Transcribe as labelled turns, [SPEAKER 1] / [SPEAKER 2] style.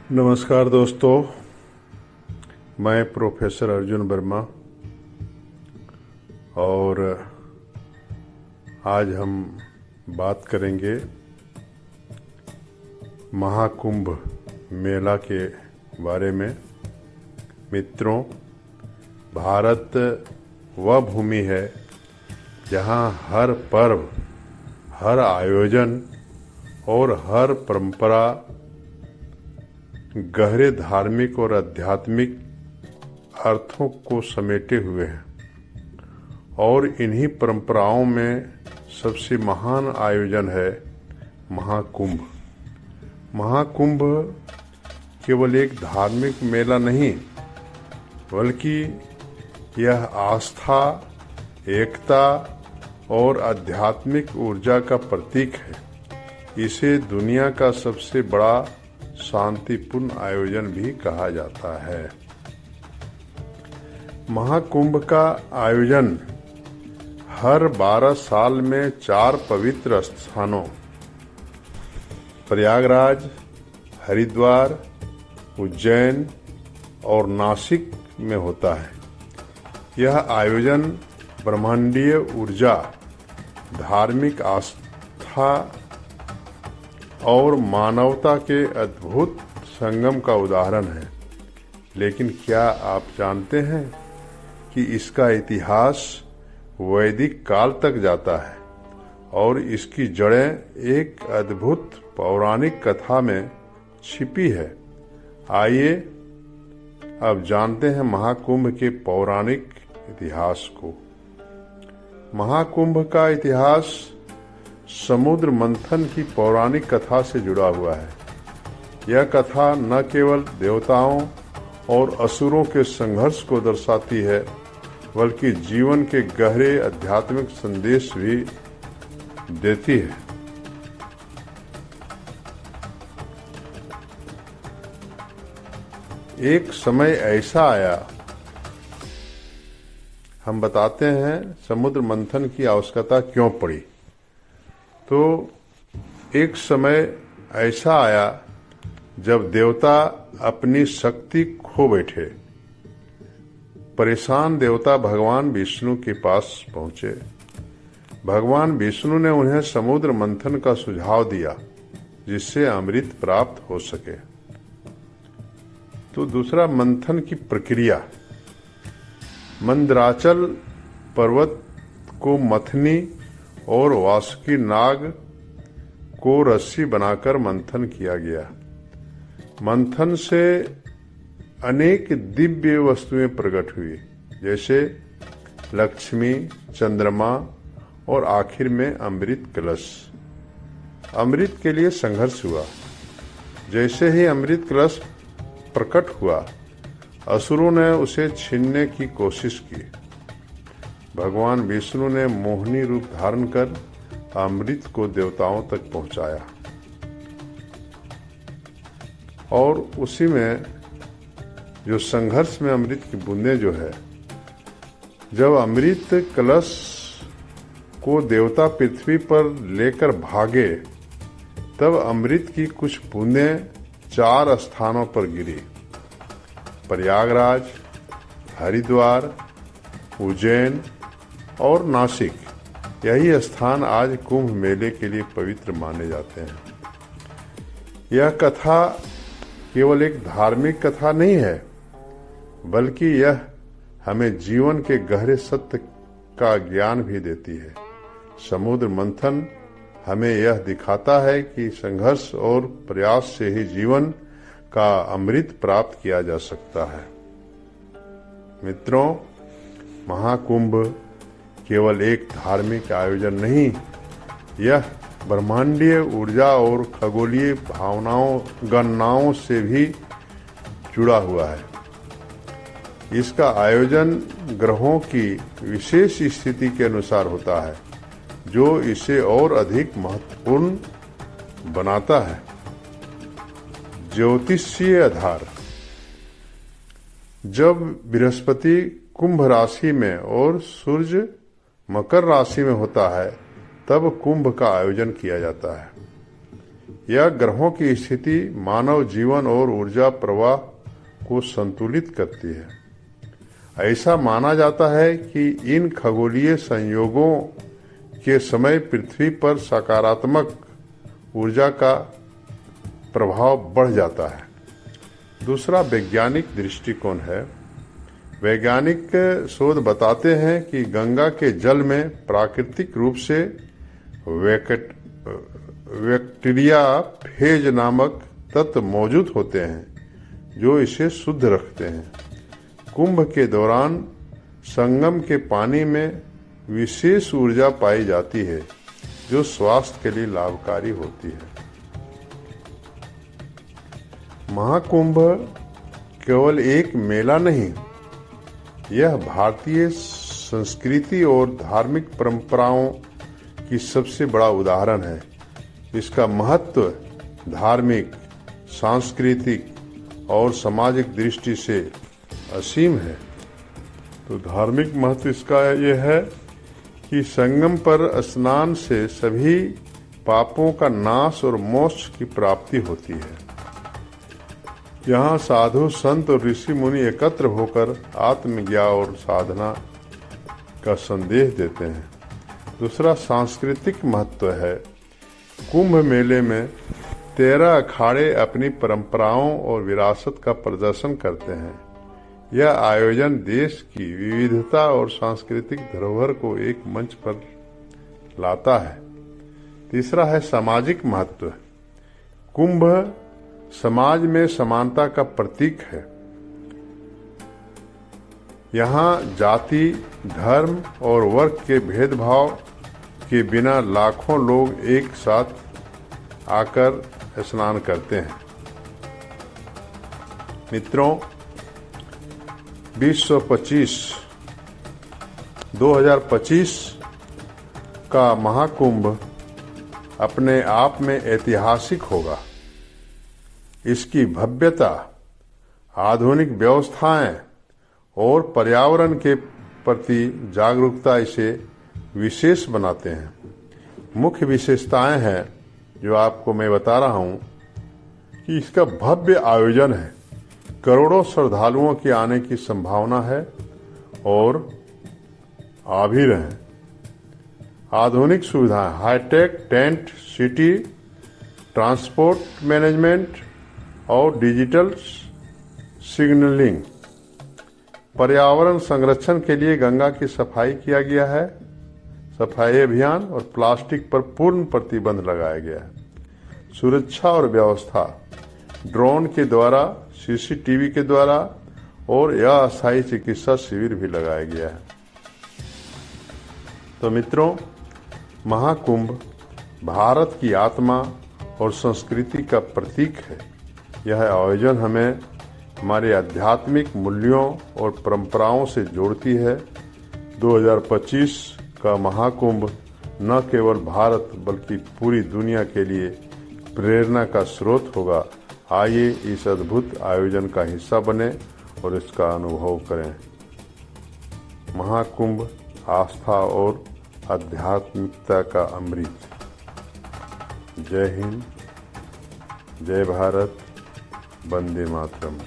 [SPEAKER 1] नमस्कार दोस्तों, मैं प्रोफेसर अर्जुन वर्मा और आज हम बात करेंगे महाकुंभ मेला के बारे में। मित्रों, भारत वह भूमि है जहाँ हर पर्व, हर आयोजन और हर परंपरा गहरे धार्मिक और आध्यात्मिक अर्थों को समेटे हुए हैं और इन्हीं परंपराओं में सबसे महान आयोजन है महाकुंभ। महाकुंभ केवल एक धार्मिक मेला नहीं, बल्कि यह आस्था, एकता और आध्यात्मिक ऊर्जा का प्रतीक है। इसे दुनिया का सबसे बड़ा शांतिपूर्ण आयोजन भी कहा जाता है। महाकुंभ का आयोजन हर 12 साल में 4 पवित्र स्थानों प्रयागराज, हरिद्वार, उज्जैन और नासिक में होता है। यह आयोजन ब्रह्मांडीय ऊर्जा, धार्मिक आस्था और मानवता के अद्भुत संगम का उदाहरण है। लेकिन क्या आप जानते हैं कि इसका इतिहास वैदिक काल तक जाता है और इसकी जड़ें एक अद्भुत पौराणिक कथा में छिपी है। आइए अब जानते हैं महाकुंभ के पौराणिक इतिहास को। महाकुंभ का इतिहास समुद्र मंथन की पौराणिक कथा से जुड़ा हुआ है। यह कथा न केवल देवताओं और असुरों के संघर्ष को दर्शाती है, बल्कि जीवन के गहरे आध्यात्मिक संदेश भी देती है। एक समय ऐसा आया, हम बताते हैं समुद्र मंथन की आवश्यकता क्यों पड़ी। तो एक समय ऐसा आया जब देवता अपनी शक्ति खो बैठे। परेशान देवता भगवान विष्णु के पास पहुंचे। भगवान विष्णु ने उन्हें समुद्र मंथन का सुझाव दिया, जिससे अमृत प्राप्त हो सके। तो दूसरा, मंथन की प्रक्रिया। मंदराचल पर्वत को मथनी और वासुकी नाग को रस्सी बनाकर मंथन किया गया। मंथन से अनेक दिव्य वस्तुएं प्रकट हुई, जैसे लक्ष्मी, चंद्रमा और आखिर में अमृत कलश। अमृत के लिए संघर्ष हुआ। जैसे ही अमृत कलश प्रकट हुआ, असुरों ने उसे छीनने की कोशिश की। भगवान विष्णु ने मोहिनी रूप धारण कर अमृत को देवताओं तक पहुंचाया और उसी में जो संघर्ष में अमृत की बूंदें जो है, जब अमृत कलश को देवता पृथ्वी पर लेकर भागे, तब अमृत की कुछ बूंदें 4 स्थानों पर गिरी। प्रयागराज, हरिद्वार, उज्जैन और नासिक। यही स्थान आज कुंभ मेले के लिए पवित्र माने जाते हैं। यह कथा केवल एक धार्मिक कथा नहीं है, बल्कि यह हमें जीवन के गहरे सत्य का ज्ञान भी देती है। समुद्र मंथन हमें यह दिखाता है कि संघर्ष और प्रयास से ही जीवन का अमृत प्राप्त किया जा सकता है। मित्रों, महाकुंभ केवल एक धार्मिक आयोजन नहीं, यह ब्रह्मांडीय ऊर्जा और खगोलीय गणनाओं से भी जुड़ा हुआ है। इसका आयोजन ग्रहों की विशेष स्थिति के अनुसार होता है, जो इसे और अधिक महत्वपूर्ण बनाता है। ज्योतिषीय आधार। जब बृहस्पति कुंभ राशि में और सूर्य मकर राशि में होता है, तब कुंभ का आयोजन किया जाता है। यह ग्रहों की स्थिति, मानव जीवन और ऊर्जा प्रवाह को संतुलित करती है। ऐसा माना जाता है कि इन खगोलीय संयोगों के समय पृथ्वी पर सकारात्मक ऊर्जा का प्रभाव बढ़ जाता है। दूसरा वैज्ञानिक दृष्टिकोण है। वैज्ञानिक शोध बताते हैं कि गंगा के जल में प्राकृतिक रूप से बैक्टीरिया फेज नामक तत्व मौजूद होते हैं जो इसे शुद्ध रखते हैं। कुंभ के दौरान संगम के पानी में विशेष ऊर्जा पाई जाती है जो स्वास्थ्य के लिए लाभकारी होती है। महाकुंभ केवल एक मेला नहीं, यह भारतीय संस्कृति और धार्मिक परंपराओं की सबसे बड़ा उदाहरण है। इसका महत्व धार्मिक, सांस्कृतिक और सामाजिक दृष्टि से असीम है। तो धार्मिक महत्व इसका यह है कि संगम पर स्नान से सभी पापों का नाश और मोक्ष की प्राप्ति होती है। यहाँ साधु, संत और ऋषि मुनि एकत्र होकर आत्मज्ञान और साधना का संदेश देते हैं। दूसरा सांस्कृतिक महत्व है। कुंभ मेले में 13 अखाड़े अपनी परंपराओं और विरासत का प्रदर्शन करते हैं। यह आयोजन देश की विविधता और सांस्कृतिक धरोहर को एक मंच पर लाता है। तीसरा है सामाजिक महत्व। कुंभ समाज में समानता का प्रतीक है। यहाँ जाति, धर्म और वर्ग के भेदभाव के बिना लाखों लोग एक साथ आकर स्नान करते हैं। मित्रों, 2025 का महाकुंभ अपने आप में ऐतिहासिक होगा। इसकी भव्यता, आधुनिक व्यवस्थाएं और पर्यावरण के प्रति जागरूकता इसे विशेष बनाते हैं। मुख्य विशेषताएं हैं जो आपको मैं बता रहा हूं कि इसका भव्य आयोजन है। करोड़ों श्रद्धालुओं के आने की संभावना है और आ भी रहे हैं। आधुनिक सुविधाएं, hitech tent city, transport management और डिजिटल सिग्नलिंग। पर्यावरण संरक्षण के लिए गंगा की सफाई किया गया है। सफाई अभियान और प्लास्टिक पर पूर्ण प्रतिबंध लगाया गया है। सुरक्षा और व्यवस्था, ड्रोन के द्वारा, सीसीटीवी के द्वारा और यह अस्थायी चिकित्सा शिविर भी लगाया गया है। तो मित्रों, महाकुंभ भारत की आत्मा और संस्कृति का प्रतीक है। यह आयोजन हमें हमारे आध्यात्मिक मूल्यों और परंपराओं से जोड़ती है। 2025 का महाकुंभ न केवल भारत बल्कि पूरी दुनिया के लिए प्रेरणा का स्रोत होगा। आइए इस अद्भुत आयोजन का हिस्सा बने और इसका अनुभव करें। महाकुंभ आस्था और आध्यात्मिकता का अमृत। जय हिंद, जय भारत, वंदे मातरम।